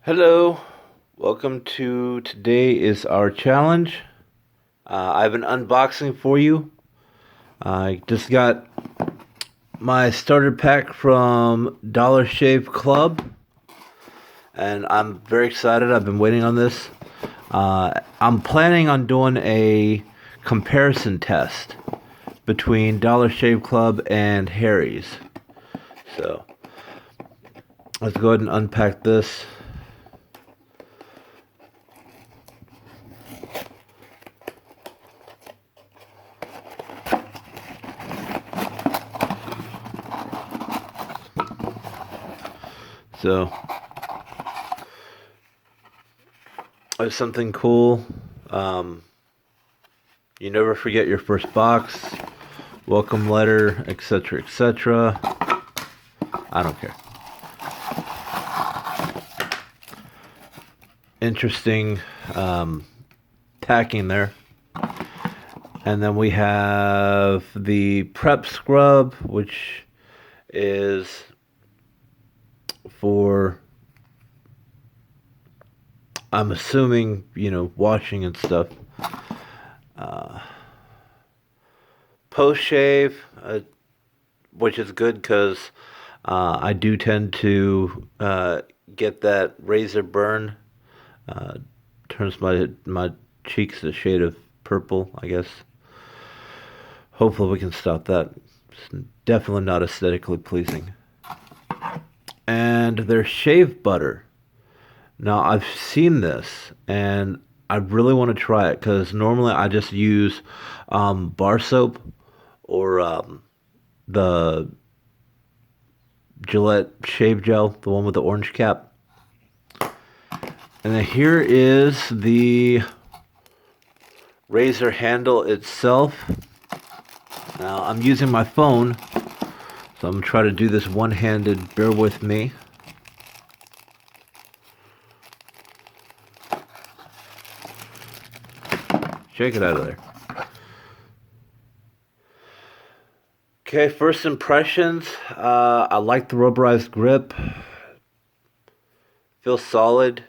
Hello, welcome to today is our challenge. I have an unboxing for you. I just got my starter pack from Dollar Shave Club, and I'm very excited. I've been waiting on this. I'm planning on doing a comparison test between Dollar Shave Club and Harry's. So let's go ahead and unpack this. So there's something cool. Um, you never forget your first box, welcome letter, etc., etc. I don't care. Interesting tacking there. And then we have the prep scrub, which is for, I'm assuming, washing and stuff. Post shave, which is good because I do tend to get that razor burn. Turns my cheeks a shade of purple, I guess. Hopefully we can stop that. It's definitely not aesthetically pleasing. And there's shave butter. Now I've seen this and I really want to try it because normally I just use bar soap or the Gillette shave gel, the one with the orange cap. And then here is the razor handle itself. Now I'm using my phone, so I'm going to try to do this one-handed. Bear with me. Shake it out of there. Okay, first impressions. I like the rubberized grip. Feels solid.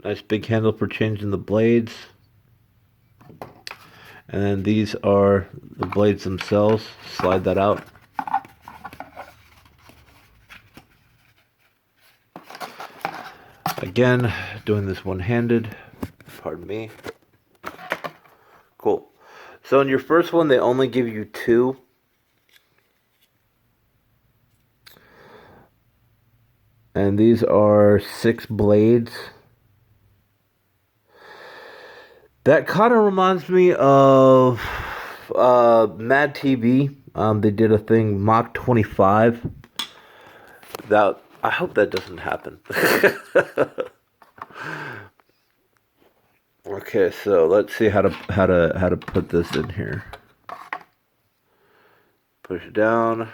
Nice big handle for changing the blades. And then these are the blades themselves. Slide that out. Again, doing this one-handed. Pardon me. Cool. So in your first one, they only give you two. And these are 6 blades. That kind of reminds me of Mad TV. They did a thing, Mach 25. That, I hope that doesn't happen. Okay, so let's see how to put this in here. Push it down.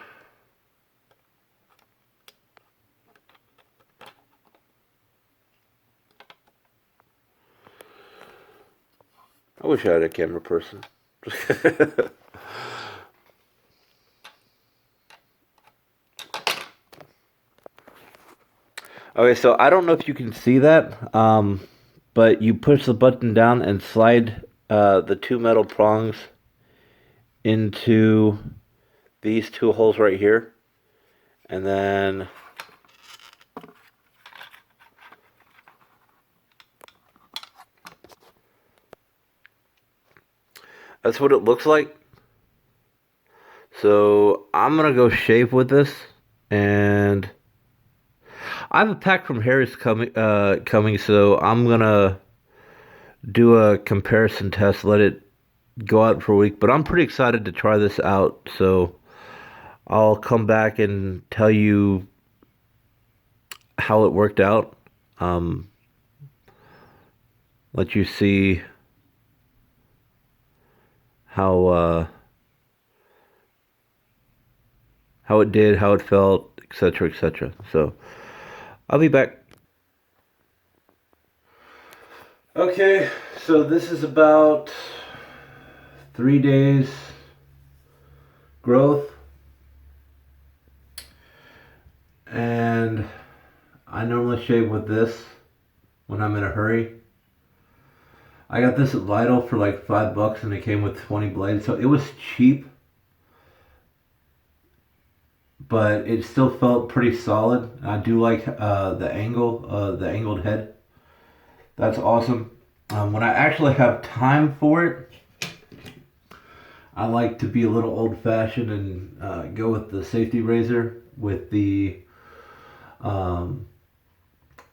I wish I had a camera person. Okay, so I don't know if you can see that, but you push the button down and slide the 2 metal prongs into these 2 holes right here. And then that's what it looks like. So I'm gonna go shave with this, and I have a pack from Harry's coming, so I'm gonna do a comparison test, let it go out for a week. But I'm pretty excited to try this out, so I'll come back and tell you how it worked out. Let you see how it did, how it felt, etc., etc. So I'll be back. Okay, so this is about 3 days growth, and I normally shave with this when I'm in a hurry. I got this at Lidl for like $5 and it came with 20 blades, so it was cheap, but it still felt pretty solid. I do like the angled head. That's awesome. When I actually have time for it, I like to be a little old-fashioned and go with the safety razor with um,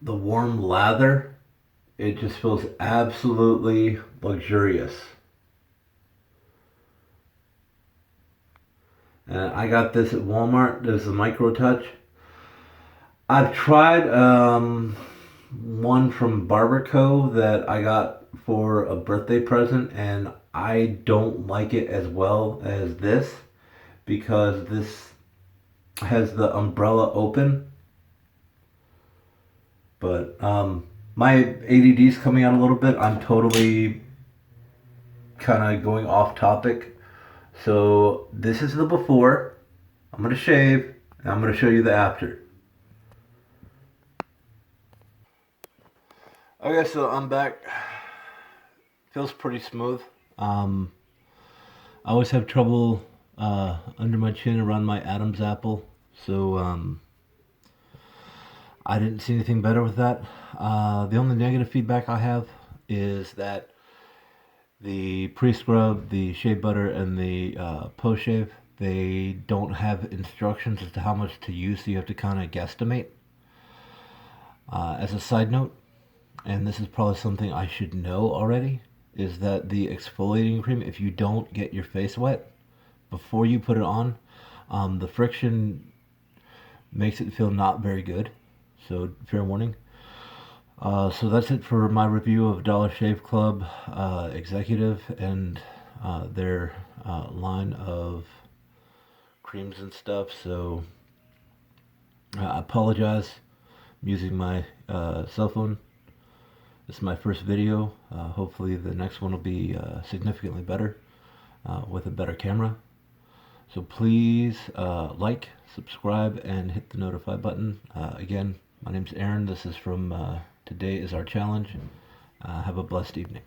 the warm lather. It just feels absolutely luxurious. And I got this at Walmart. There's a Micro Touch. I've tried one from Barberco that I got for a birthday present, and I don't like it as well as this because this has the umbrella open. But my ADD's coming out a little bit. I'm totally kind of going off topic. So this is the before. I'm going to shave, and I'm going to show you the after. Okay, so I'm back. Feels pretty smooth. I always have trouble under my chin around my Adam's apple, so I didn't see anything better with that. The only negative feedback I have is that the pre-scrub, the shea butter, and the post-shave, they don't have instructions as to how much to use, so you have to kind of guesstimate. As a side note, and this is probably something I should know already, is that the exfoliating cream, if you don't get your face wet before you put it on, the friction makes it feel not very good. So fair warning. So that's it for my review of Dollar Shave Club Executive and their line of creams and stuff. So I apologize. I'm using my cell phone. This is my first video. Hopefully the next one will be significantly better with a better camera. So please like, subscribe, and hit the notify button. Again, my name's Aaron. This is from Today is Our Challenge. Have a blessed evening.